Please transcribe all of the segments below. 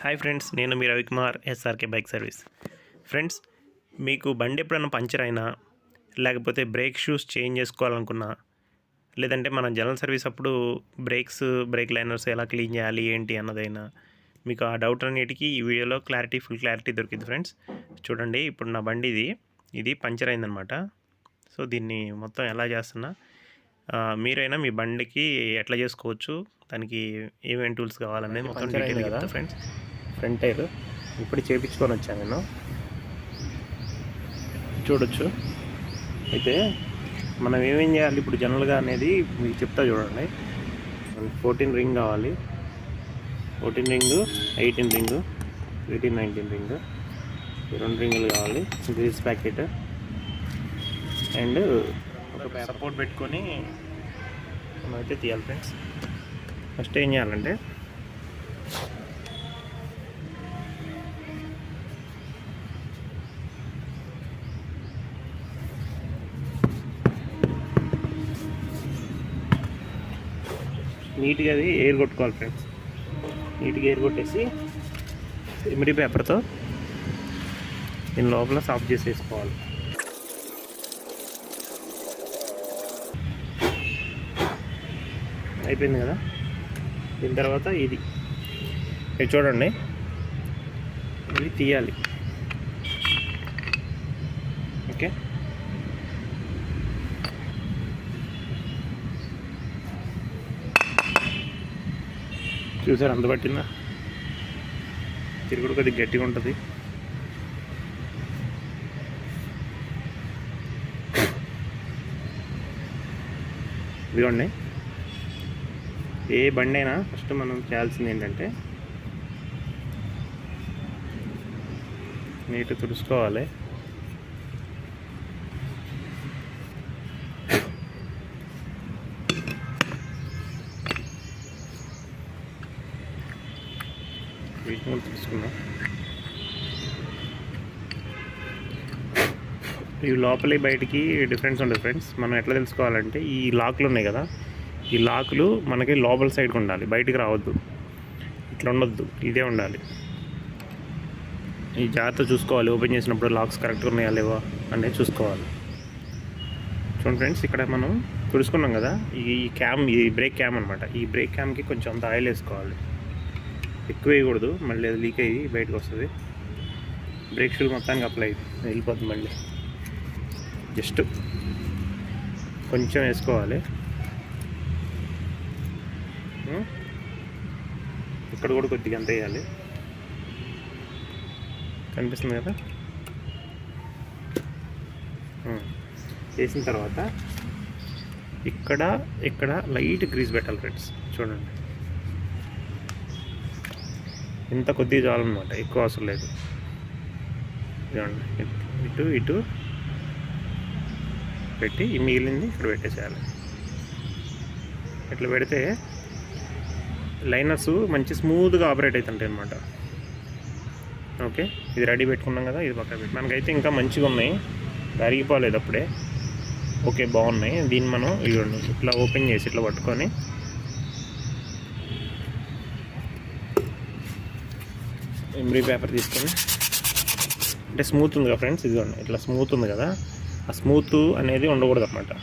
Hi friends, నేను మీ Ravikumar, SRK bike service. Friends, మీకు బండి ఎప్పుడైనా పంచర్ అయినా, లేకపోతే బ్రేక్ షూస్ చేంజ్ చేసుకోవాలనుకున్నా, లేదంటే మన జనరల్ సర్వీస్ అప్పుడు బ్రేక్ లైనర్స్ ఎలా క్లీన్ చేయాలి ఏంటి అన్నదైనా మీకు ఆ డౌట్ అన్నిటికీ ఈ వీడియోలో ఫుల్ క్లారిటీ దొరికింది. ఫ్రెండ్స్ చూడండి, ఇప్పుడు నా బండి ఇది పంచర్ అయిందనమాట. సో దీన్ని మొత్తం ఎలా చేస్తున్నా, మీరైనా మీ బండికి ఎట్లా చేసుకోవచ్చు, దానికి ఏమేమి టూల్స్ కావాలనేది మొత్తం డీటెయిల్ కదా. ఫ్రెండ్స్, ఫ్రంట్ టైర్ ఇప్పుడు చేయించుకొని వచ్చాను నేను, చూడొచ్చు. అయితే మనం ఏమేం చేయాలి ఇప్పుడు జనరల్గా అనేది మీకు చెప్తా చూడండి. 14 రింగ్ కావాలి, 14 రింగు, 18 రింగు, 18, 19 రింగు, 2 రింగులు కావాలి, గ్రీస్ ప్యాకెట్ అండ్ ఒక సపోర్ట్ పెట్టుకొని మనమైతే తీయాలి. ఫ్రెండ్స్, ఫస్ట్ ఏం చేయాలంటే నీట్గా అది ఎయిర్ కొట్టుకోవాలి. ఫ్రెండ్స్, నీట్గా ఎయిర్ కొట్టేసి ఎమిరీ పేపర్తో దీని లోపల సాఫ్ట్ చేసేసుకోవాలి. అయిపోయింది కదా. దీని తర్వాత ఇది చూడండి, ఇది తీయాలి. ఓకే, చూసారు అంత పట్టిందా? తిరుగుడు కొద్దిగా గట్టిగా ఉంటుంది. ఇదిగోండి, ఏ బండి అయినా ఫస్ట్ మనం చేయాల్సింది ఏంటంటే నీట్గా తుడుచుకోవాలి. వీటిని తీసుకున్నాం. ఇవి లోపలి బయటికి డిఫరెన్స్ ఉంటుంది. ఫ్రెండ్స్, మనం ఎట్లా తెలుసుకోవాలంటే ఈ లాక్లు ఉన్నాయి కదా, ఈ లాకులు మనకి లోపల సైడ్కి ఉండాలి, బయటికి రావద్దు. ఇట్లా ఉండొద్దు, ఇదే ఉండాలి. ఈ జాగ్రత్త చూసుకోవాలి. ఓపెన్ చేసినప్పుడు లాక్స్ కరెక్ట్గా ఉన్నాయా లేవా అనేది చూసుకోవాలి. చూడండి ఫ్రెండ్స్, ఇక్కడ మనం తుడుచుకున్నాం కదా, ఈ బ్రేక్ క్యామ్ అనమాట. ఈ బ్రేక్ క్యామ్కి కొంచెం అంత ఆయిల్ వేసుకోవాలి, ఎక్కువ వేయకూడదు, మళ్ళీ అది లీక్ అయ్యి బయటకు వస్తుంది. బ్రేక్ షూలు మొత్తానికి అప్లై వెళ్ళిపోతుంది. మళ్ళీ జస్ట్ కొంచెం వేసుకోవాలి. ఇక్కడ కూడా కొద్దిగా అంత వేయాలి. కనిపిస్తుంది కదా. వేసిన తర్వాత ఇక్కడ లైట్ గ్రీస్ పెట్టాలి. ఫ్రెండ్స్ చూడండి, ఇంత కొద్దిగా చాలన్నమాట, ఎక్కువ అవసరం లేదు. చూడండి, ఇటు పెట్టి ఈ మిగిలింది ఇక్కడ పెట్టేసేయాలి. ఇట్లా పెడితే లైనర్స్ మంచి స్మూత్గా ఆపరేట్ అవుతుంటాయి అన్నమాట. ఓకే, ఇది రెడీ పెట్టుకున్నాం కదా, ఇది పక్కన పెట్టి మనకైతే ఇంకా మంచిగా ఉన్నాయి, కరిగిపోలేదు అప్పుడే. ఓకే, బాగున్నాయి. దీన్ని మనం ఇట్లా ఓపెన్ చేసి ఇట్లా పట్టుకొని ఎమ్రీ పేపర్ తీసుకొని, అంటే స్మూత్ ఉంది కదా ఫ్రెండ్స్, ఇదిగోండి ఇట్లా స్మూత్ ఉంది కదా, ఆ స్మూత్ అనేది ఉండకూడదు అన్నమాట.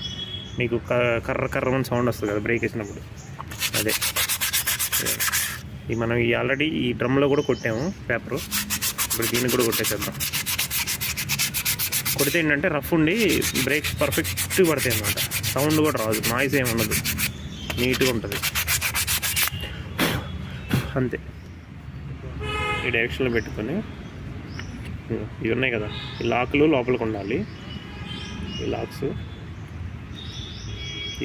మీకు కర్రమని సౌండ్ వస్తుంది కదా బ్రేక్ వేసినప్పుడు, అదే. మనం ఆల్రెడీ ఈ డ్రమ్లో కూడా కొట్టాము పేపరు, ఇప్పుడు దీనికి కూడా కొట్టేసేద్దాం. కొడితే ఏంటంటే రఫ్ ఉండి బ్రేక్స్ పర్ఫెక్ట్ పడతాయి అన్నమాట, సౌండ్ కూడా రాదు, నాయిస్ ఏమి ఉండదు, నీట్గా ఉంటుంది. అంతే. ఈ డైరెక్షన్లో పెట్టుకొని ఇవి ఉన్నాయి కదా, ఈ లాక్లు లోపలికి ఉండాలి. ఈ లాక్స్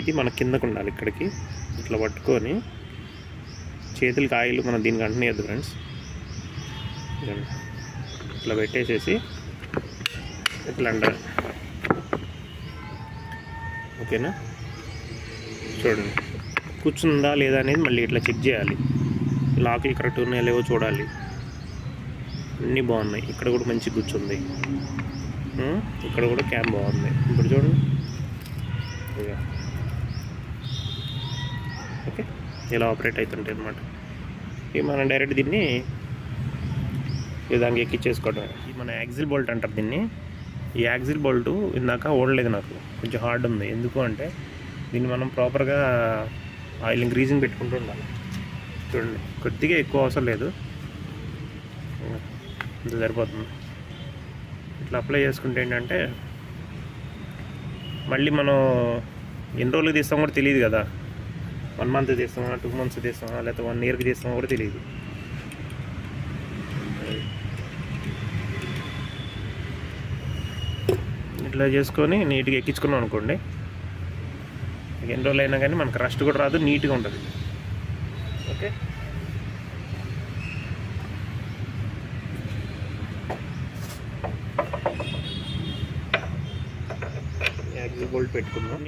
ఇది మన కిందకు ఉండాలి, ఇక్కడికి ఇట్లా పట్టుకొని చేతులకి ఆయిల్ మనం దీనికి అంటనేయద్దు. ఫ్రెండ్స్, ఇట్లా పెట్టేసేసి ఇట్లా అంటారు. ఓకేనా? చూడండి, కూర్చుందా లేదా అనేది మళ్ళీ ఇట్లా చెక్ చేయాలి. లాక్లు కరెక్ట్ ఉన్నాయో లేవో చూడాలి. అన్నీ బాగున్నాయి. ఇక్కడ కూడా మంచి కూర్చుంది, ఇక్కడ కూడా క్యామ్ బాగుంది. ఇప్పుడు చూడండి, ఓకే, ఇలా ఆపరేట్ అవుతుంటాయి అన్నమాట. ఇక మనం డైరెక్ట్ దీన్ని ఈ విధంగా ఎక్కించేసుకోవడం. ఇది మన యాక్సిల్ బోల్ట్ అంటారు దీన్ని. ఈ యాక్సిల్ బోల్ట్ ఇందాక ఓడలేదు, నాకు కొంచెం హార్డ్ ఉంది. ఎందుకు అంటే దీన్ని మనం ప్రాపర్గా ఆయిల్ గ్రీజింగ్ పెట్టుకుంటూ ఉండాలి. చూడండి, కొద్దిగా ఎక్కువ అవసరం లేదు, ఇంత సరిపోతుంది. ఇట్లా అప్లై చేసుకుంటే ఏంటంటే మళ్ళీ మనం ఎన్ని రోజులకి తీస్తామో కూడా తెలియదు కదా. 1 మంత్ తీస్తామా, 2 మంత్స్ తీస్తామా, లేకపోతే 1 ఇయర్కి తీస్తామో కూడా తెలియదు. ఇట్లా చేసుకొని నీట్గా ఎక్కించుకున్నాం అనుకోండి, ఎన్ని రోజులు అయినా కానీ మనకు రస్ట్ కూడా రాదు, నీట్గా ఉంటుంది. ఓకే, యాక్సిల్ బోల్ట్ పెట్టుకున్నాం.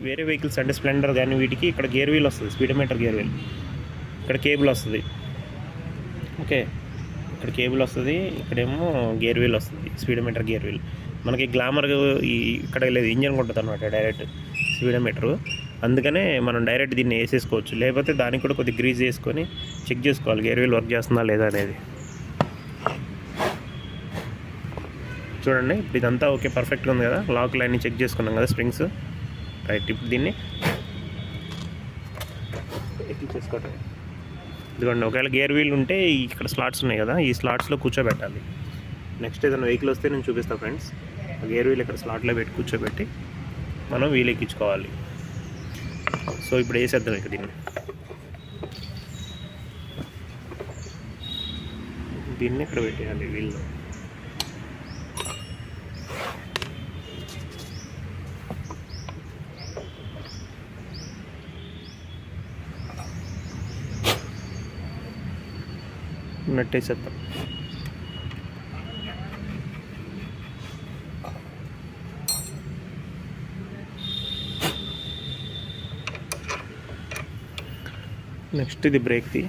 వేరే వెహికల్స్ అంటే స్ప్లెండర్ కానీ వీటికి ఇక్కడ గేర్ వీల్ వస్తుంది, స్పీడోమీటర్ గేర్ వీల్. ఇక్కడ కేబుల్ వస్తుంది. ఓకే, ఇక్కడ కేబుల్ వస్తుంది, ఇక్కడేమో గేర్ వీల్ వస్తుంది, స్పీడోమీటర్ గేర్ వీల్. మనకి గ్లామర్ ఇక్కడ లేదు, ఇంజన్ ఉంటుంది అనమాట డైరెక్ట్ స్పీడోమీటరు. అందుకనే మనం డైరెక్ట్ దీన్ని వేసేసుకోవచ్చు. లేకపోతే దానికి కూడా కొద్దిగా గ్రీజ్ చేసుకొని చెక్ చేసుకోవాలి గేర్ వీల్ వర్క్ చేస్తుందా లేదా అనేది. చూడండి, ఇప్పుడు ఇదంతా ఓకే, పర్ఫెక్ట్గా ఉంది కదా. లాక్ లైన్ని చెక్ చేసుకున్నాం కదా, స్ప్రింగ్స్ రైట్. ఇప్పుడు దీన్ని ఎక్కించేసుకోవటం. ఇదిగోండి, ఒకవేళ గేర్ వీల్ ఉంటే ఇక్కడ స్లాట్స్ ఉన్నాయి కదా, ఈ స్లాట్స్లో కూర్చోబెట్టాలి. నెక్స్ట్ ఏదైనా వెహికల్ వస్తే నేను చూపిస్తాను ఫ్రెండ్స్. గేర్ వీల్ ఇక్కడ స్లాట్లో పెట్టి కూర్చోబెట్టి మనం వీల్ ఎక్కించుకోవాలి. సో ఇప్పుడు వేసేద్దాం ఇక దీన్ని ఇక్కడ పెట్టేయాలి వీల్లో. నెట్టేసేద్దాం. నెక్స్ట్ ఇది బ్రేక్ది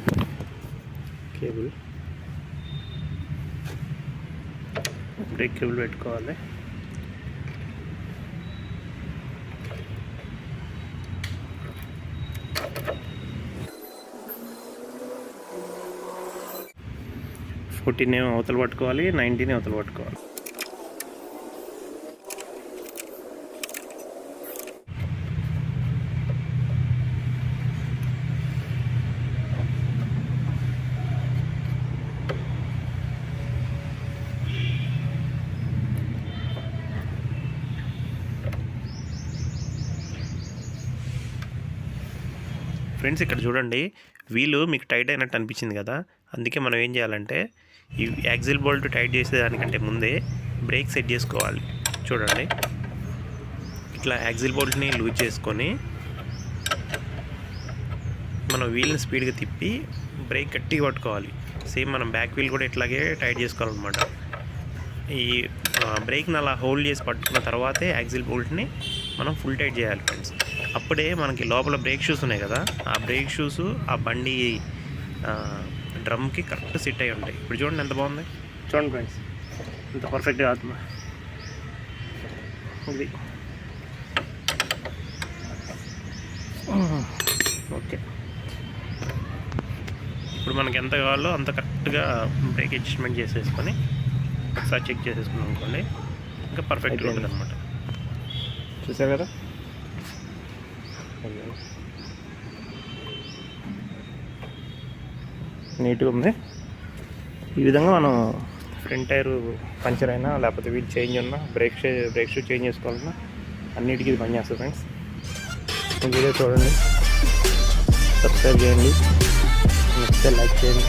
కేబుల్, బ్రేక్ కేబుల్ పెట్టుకోవాలి. ఫోర్టీన్ ఏమో అవతల పట్టుకోవాలి, 19 అవతల పట్టుకోవాలి. ఫ్రెండ్స్, ఇక్కడ చూడండి, వీలు మీకు టైట్ అయినట్టు అనిపించింది కదా. అందుకే మనం ఏం చేయాలంటే ఈ యాక్సిల్ బోల్ట్ టైట్ చేసేదానికంటే ముందే బ్రేక్ సెట్ చేసుకోవాలి. చూడండి, ఇట్లా యాక్సిల్ బోల్ట్ని లూజ్ చేసుకొని మనం వీల్ని స్పీడ్గా తిప్పి బ్రేక్ గట్టిగా పట్టుకోవాలి. సేమ్ మనం బ్యాక్ వీల్ కూడా ఇట్లాగే టైట్ చేసుకోవాలన్నమాట. ఈ బ్రేక్ని అలా హోల్డ్ చేసి పట్టుకున్న తర్వాతే యాక్సిల్ బోల్ట్ని మనం ఫుల్ టైట్ చేయాలి ఫ్రెండ్స్. అప్పుడే మనకి లోపల బ్రేక్ షూస్ ఉన్నాయి కదా, ఆ బ్రేక్ షూస్ ఆ బండి డ్రమ్కి కరెక్ట్ సెట్ అయి ఉంటాయి. ఇప్పుడు చూడండి ఎంత బాగుంది, చూడండి ఫ్రెండ్స్, ఎంత పర్ఫెక్ట్గా అవుతుంది ఇది. ఓకే, ఇప్పుడు మనకి ఎంత కావాలో అంత కరెక్ట్గా బ్రేక్ అడ్జస్ట్మెంట్ చేసేసుకొని ఒకసారి చెక్ చేసేసుకున్నాం అనుకోండి, ఇంకా పర్ఫెక్ట్గా ఉంటుంది అనమాట. చూసారు కదా, నీట్గా ఉంది. ఈ విధంగా మనం ఫ్రంట్ టైర్ పంచర్ అయినా లేకపోతే వీల్ చేంజ్ ఉన్నా బ్రేక్ షూ చేంజ్ చేసుకోవాలన్నా అన్నిటికీ ఇది పనిచేస్తుంది ఫ్రెండ్స్. వీడియో చూడండి, సబ్స్క్రైబ్ చేయండి, నచ్చితే లైక్ చేయండి.